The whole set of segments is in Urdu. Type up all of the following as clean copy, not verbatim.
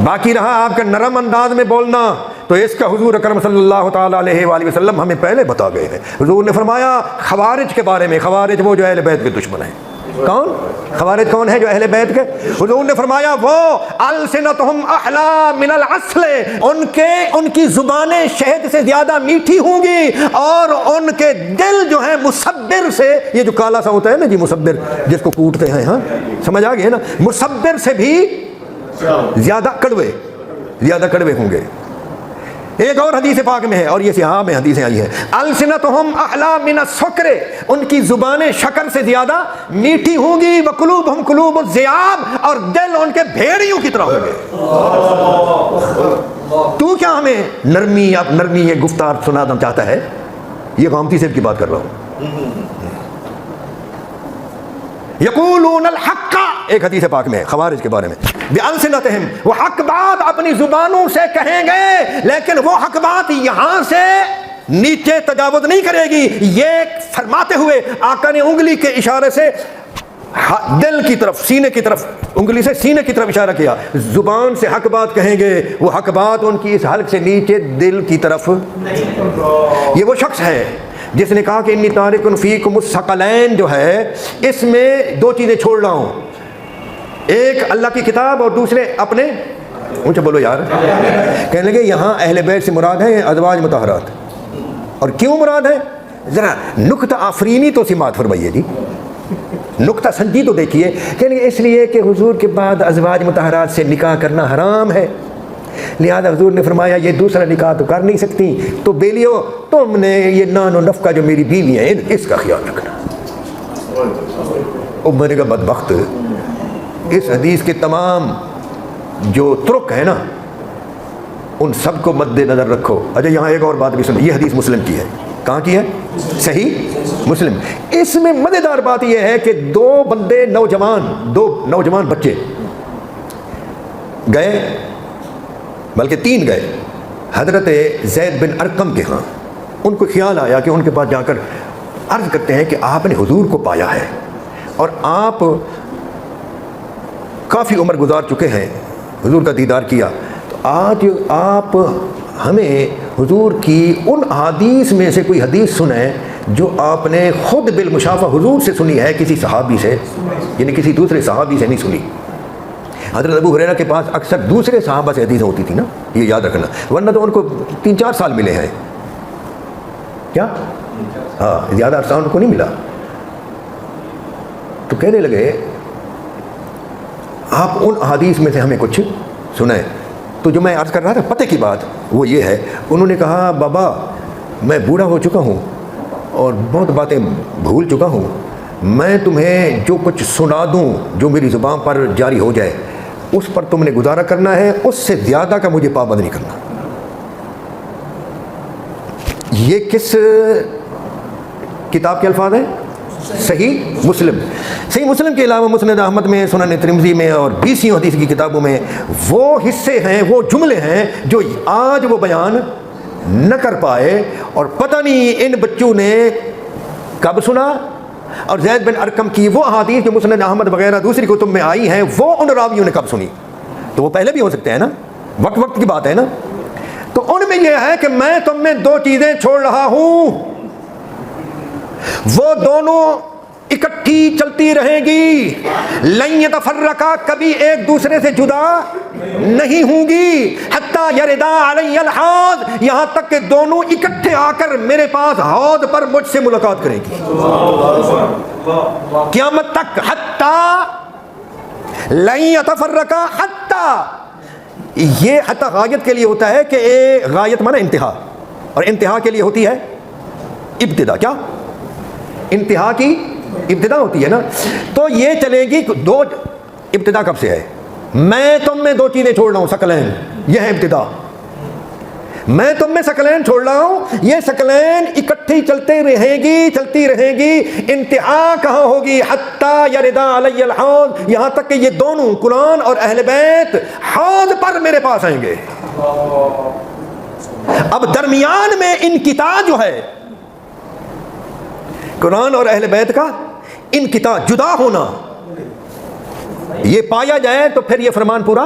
باقی رہا آپ کا نرم انداز میں بولنا، تو اس کا حضور اکرم صلی اللہ تعالیٰ علیہ وآلہ وسلم ہمیں پہلے بتا گئے ہیں۔ حضور نے فرمایا خوارج کے بارے میں، خوارج وہ جو اہل بیت کے دشمن ہیں۔ کون خوارج؟ کون ہے جو اہل بیت کے؟ حضور نے فرمایا وہ السنتہم احلی من العسل، ان کی زبانیں شہد سے زیادہ میٹھی ہوں گی، اور ان کے دل جو ہیں مسبر سے، یہ جو کالا سا ہوتا ہے نا جی مسبر، جس کو کوٹتے ہیں، ہاں سمجھ آ گئی ہے نا، مسبر سے بھی زیادہ کڑوے ہوں گے۔ ایک اور حدیث پاک میں ہے، اور یہ صحاح میں حدیثیں آئی ہیں، السنتہم احلی من السکر، ان کی زبانیں شکر سے زیادہ میٹھی ہوں گی، وقلوبہم قلوب الذئاب، اور دل ان کے بھیڑیوں کی طرح ہوں گے۔ تو کیا ہمیں نرمی یہ گفتار سنانا چاہتا ہے؟ یہ غامدی صاحب کی بات کر رہا ہوں۔ یقولون الحق، ایک حدیث پاک میں خوارج کے بارے میں، بِأَلْسِنَتِهِمْ، وہ حق بات اپنی زبانوں سے کہیں گے، لیکن وہ حق بات یہاں سے نیچے تجاوز نہیں کرے گی۔ یہ فرماتے ہوئے آقا نے انگلی کے اشارے سے دل کی طرف، سینے کی طرف، انگلی سے سینے کی طرف اشارہ کیا۔ زبان سے حق بات کہیں گے، وہ حق بات ان کی اس حلق سے نیچے دل کی طرف۔ یہ وہ شخص ہے جس نے کہا کہ انی تارک فیکم الثقلین، جو ہے اس میں دو چیزیں چھوڑ رہا ہوں، ایک اللہ کی کتاب اور دوسرے اپنے، اونچا بولو یار، کہنے لگے یہاں اہل بیت سے مراد ہے ازواج مطہرات، اور کیوں مراد ہے؟ ذرا نکتہ آفرینی تو سماعت فرمائیے جی، نکتہ سنجی تو دیکھیے۔ کہنے لگے اس لیے کہ حضور کے بعد ازواج مطہرات سے نکاح کرنا حرام ہے، لہذا حضور نے فرمایا یہ دوسرا نکاح تو کر نہیں سکتی، تو بیلیو تم نے یہ نان و نفقہ جو میری بیوی ہیں اس کا خیال رکھنا۔ میں نے کہا بدبخت، اس حدیث کے تمام جو ترک ہے نا ان سب کو مد نظر رکھو۔ اچھا یہاں ایک اور بات بھی سنو، یہ حدیث مسلم کی ہے۔ کہاں کی ہے؟ صحیح مسلم۔ اس میں مزیدار بات یہ ہے کہ دو نوجوان بچے گئے، بلکہ تین گئے حضرت زید بن ارقم کے ہاں۔ ان کو خیال آیا کہ ان کے پاس جا کر عرض کرتے ہیں کہ آپ نے حضور کو پایا ہے اور آپ کافی عمر گزار چکے ہیں، حضور کا دیدار کیا، تو آج آپ ہمیں حضور کی ان احادیث میں سے کوئی حدیث سنیں جو آپ نے خود بالمشافہ حضور سے سنی ہے، کسی صحابی سے، یعنی کسی دوسرے صحابی سے نہیں سنی۔ حضرت ابو ہریرہ کے پاس اکثر دوسرے صحابہ سے حدیثیں ہوتی تھی نا، یہ یاد رکھنا، ورنہ تو ان کو 3-4 سال ملے ہیں، کیا؟ ہاں، زیادہ عرصہ ان کو نہیں ملا۔ تو کہنے لگے آپ ان احادیث میں سے ہمیں کچھ سنائیں۔ تو جو میں عرض کر رہا تھا پتہ کی بات وہ یہ ہے، انہوں نے کہا بابا میں بوڑھا ہو چکا ہوں اور بہت باتیں بھول چکا ہوں، میں تمہیں جو کچھ سنا دوں جو میری زبان پر جاری ہو جائے اس پر تم نے گزارا کرنا ہے، اس سے زیادہ کا مجھے پابند نہیں کرنا۔ یہ کس کتاب کے الفاظ ہیں؟ صحیح مسلم۔ صحیح مسلم کے علاوہ مسند احمد میں، سنن ترمذی میں اور 20 حدیث کی کتابوں میں وہ حصے ہیں، وہ جملے ہیں جو آج وہ بیان نہ کر پائے، اور پتہ نہیں ان بچوں نے کب سنا، اور زید بن ارقم کی وہ احادیث جو مسند احمد وغیرہ دوسری کتب میں آئی ہیں وہ ان راویوں نے کب سنی۔ تو وہ پہلے بھی ہو سکتے ہیں نا، وقت کی بات ہے نا۔ تو ان میں یہ ہے کہ میں تم میں دو چیزیں چھوڑ رہا ہوں، وہ دونوں اکٹھی چلتی رہیں گی، لن یتفرقا، کبھی ایک دوسرے سے جدا نہیں ہوں گی، حتی یردا علی الحوض، یہاں تک کہ دونوں اکٹھے آ کر میرے پاس حوض پر مجھ سے ملاقات کریں گی قیامت تک۔ حتی لن یتفرقا، حتی یہ حتی غایت کے لیے ہوتا ہے کہ غایت مانا انتہا، اور انتہا کے لیے ہوتی ہے ابتدا۔ کیا؟ انتہا کی ابتدا ہوتی ہے نا۔ تو یہ چلے گی دو، ابتدا کب سے ہے؟ میں تم میں دو چیزیں چھوڑ رہا ہوں، ثقلین، یہ ہے ابتدا۔ میں تم میں ثقلین چھوڑ رہا ہوں، یہ ثقلین اکٹھی چلتی رہیں گی، انتہا کہاں ہوگی؟ حتی یردا علی الحوض، یہاں تک کہ یہ دونوں قرآن اور اہل بیت حوض پر میرے پاس آئیں گے۔ اب درمیان میں انقطاع جو ہے، قرآن اور اہل بیت کا انقطاع، جدا ہونا، یہ پایا جائے تو پھر یہ فرمان پورا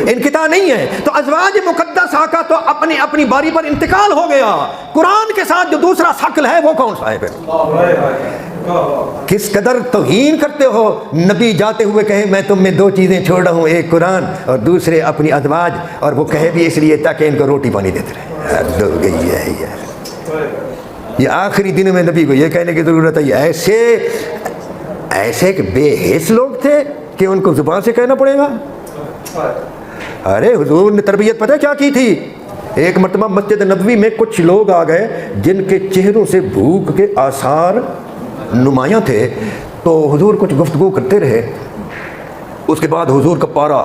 انقطاع نہیں ہے. تو ازواج مقدسہ کا تو اپنی اپنی باری پر انتقال ہو گیا. قرآن کے ساتھ جو دوسرا ثقل ہے وہ کون سا ہے پھر؟ کس قدر توہین کرتے ہو. نبی جاتے ہوئے کہے میں تم میں دو چیزیں چھوڑ رہا ہوں, ایک قرآن اور دوسرے اپنی ازواج, اور وہ کہے بھی اس لیے تاکہ ان کو روٹی پانی دیتے رہے. حد ہو گئی ہے یار. یہ آخری دن میں نبی کو یہ کہنے کی ضرورت ہے. ایسے کہ بے حس لوگ تھے کہ ان کو زبان سے کہنا پڑے گا. ارے حضور نے تربیت پتہ کیا کی تھی. ایک مرتبہ مسجد نبوی میں کچھ لوگ آ گئے جن کے چہروں سے بھوک کے آثار نمایاں تھے. تو حضور کچھ گفتگو کرتے رہے. اس کے بعد حضور کا پارا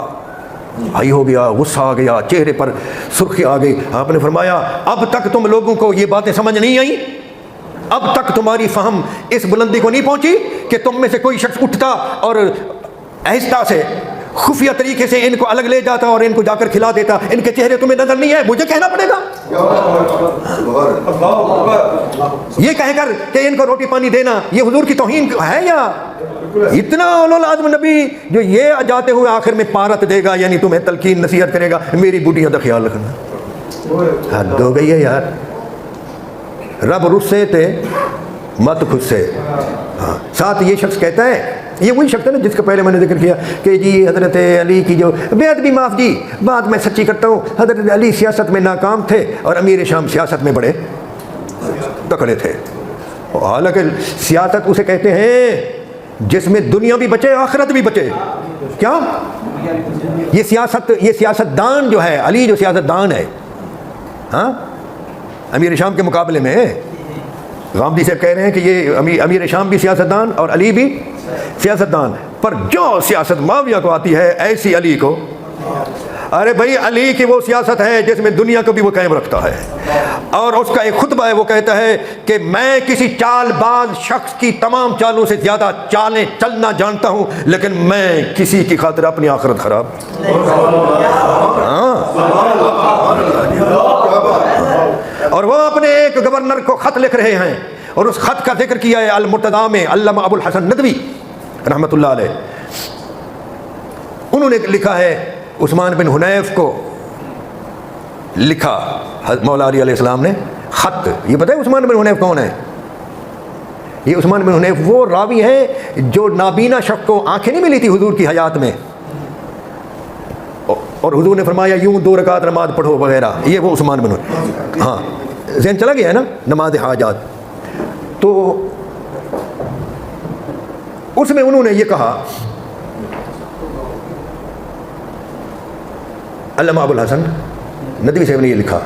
ہائی ہو گیا, غصہ آ گیا, چہرے پر سرخی آ گئی. آپ نے فرمایا اب تک تم لوگوں کو یہ باتیں سمجھ نہیں آئیں, اب تک تمہاری فہم اس بلندی کو نہیں پہنچی کہ تم میں سے کوئی شخص اٹھتا اور آہستہ سے خفیہ طریقے سے ان کو الگ لے جاتا اور ان کو جا کر کھلا دیتا. ان کے چہرے تمہیں نظر نہیں ہے, مجھے کہنا پڑے گا یہ کہہ کر کہ ان کو روٹی پانی دینا یہ حضور کی توہین ہے. یا اتنا اولو العزم نبی جو یہ جاتے ہوئے آخر میں پارت دے گا, یعنی تمہیں تلقین نصیحت کرے گا میری بوٹیاں کا خیال رکھنا. حد ہو گئی ہے یار. رب رسے تے مت خود سے. ہاں ساتھ یہ شخص کہتا ہے, یہ وہی شخص ہے نا جس کا پہلے میں نے ذکر کیا کہ جی حضرت علی کی جو بے ادبی معاف جی, بات میں سچی کرتا ہوں, حضرت علی سیاست میں ناکام تھے اور امیر شام سیاست میں بڑے تکڑے تھے. حالانکہ سیاست اسے کہتے ہیں جس میں دنیا بھی بچے آخرت بھی بچے. کیا یہ سیاست دان جو ہے, علی جو سیاست دان ہے, ہاں امیر شام کے مقابلے میں غامدی سے کہہ رہے ہیں کہ یہ امیر شام بھی سیاست دان اور علی بھی سیاست دان, پر جو سیاست معاویہ کو آتی ہے ایسی علی کو. ارے بھائی علی کی وہ سیاست ہے جس میں دنیا کو بھی وہ قائم رکھتا ہے, اور اس کا ایک خطبہ ہے, وہ کہتا ہے کہ میں کسی چال باز شخص کی تمام چالوں سے زیادہ چالیں چلنا جانتا ہوں, لیکن میں کسی کی خاطر اپنی آخرت خراب. اور وہ اپنے ایک گورنر کو خط لکھ رہے ہیں, اور اس خط کا ذکر کیا ہے المرتضیٰ میں علامہ ابو الحسن ندوی رحمۃ اللہ علیہ. انہوں نے لکھا ہے عثمان بن حنیف کو لکھا مولا علی علیہ السلام نے خط. یہ پتہ ہے عثمان بن حنیف کون ہے؟ یہ عثمان بن حنیف وہ راوی ہے جو نابینا شخص کو آنکھیں نہیں ملی تھی حضور کی حیات میں, اور حضور نے فرمایا یوں 2 رکعت نماز پڑھو وغیرہ. یہ وہ عثمان بن حنیف. ہاں ذہن چلا گیا ہے نا نماز حاجات. تو اس میں انہوں نے یہ کہا, علامہ ابو الحسن ندوی صاحب نے یہ لکھا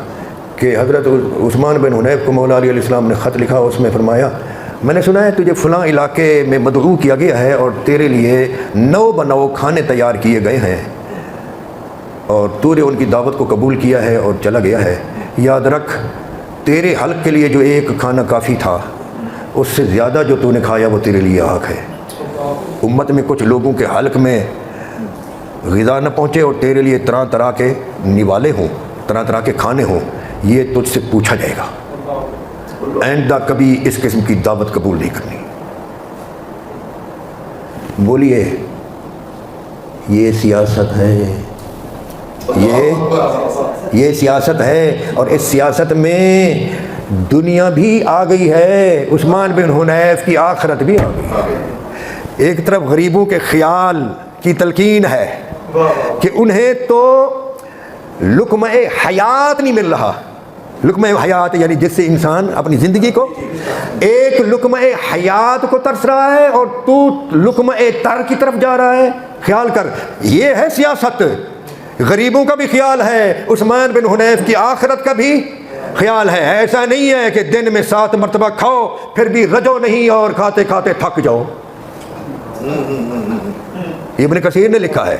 کہ حضرت عثمان بن حنیف کو مولا علی علیہ السلام نے خط لکھا. اس میں فرمایا میں نے سنا ہے تجھے فلاں علاقے میں مدعو کیا گیا ہے اور تیرے لیے 9 بنو کھانے تیار کیے گئے ہیں, اور تو نے ان کی دعوت کو قبول کیا ہے اور چلا گیا ہے. یاد رکھ تیرے حلق کے لیے جو ایک کھانا کافی تھا, اس سے زیادہ جو تو نے کھایا وہ تیرے لیے آگ ہے. امت میں کچھ لوگوں کے حلق میں غذا نہ پہنچے اور تیرے لیے طرح طرح کے نوالے ہوں, طرح طرح کے کھانے ہوں, یہ تجھ سے پوچھا جائے گا. آئندہ کبھی اس قسم کی دعوت قبول نہیں کرنی. بولیے یہ سیاست ہے, یہ سیاست ہے, اور اس سیاست میں دنیا بھی آ گئی ہے, عثمان بن حنیف کی آخرت بھی آ گئی ہے. ایک طرف غریبوں کے خیال کی تلقین ہے کہ انہیں تو لقمہ حیات نہیں مل رہا. لقمہ حیات یعنی جس سے انسان اپنی زندگی کو, ایک لقمہ حیات کو ترس رہا ہے اور تو لقمہ تر کی طرف جا رہا ہے. خیال کر, یہ ہے سیاست. غریبوں کا بھی خیال ہے, عثمان بن حنیف کی آخرت کا بھی خیال ہے. ایسا نہیں ہے کہ دن میں 7 مرتبہ کھاؤ پھر بھی رجو نہیں اور کھاتے کھاتے تھک جاؤ. ابن کثیر نے لکھا ہے.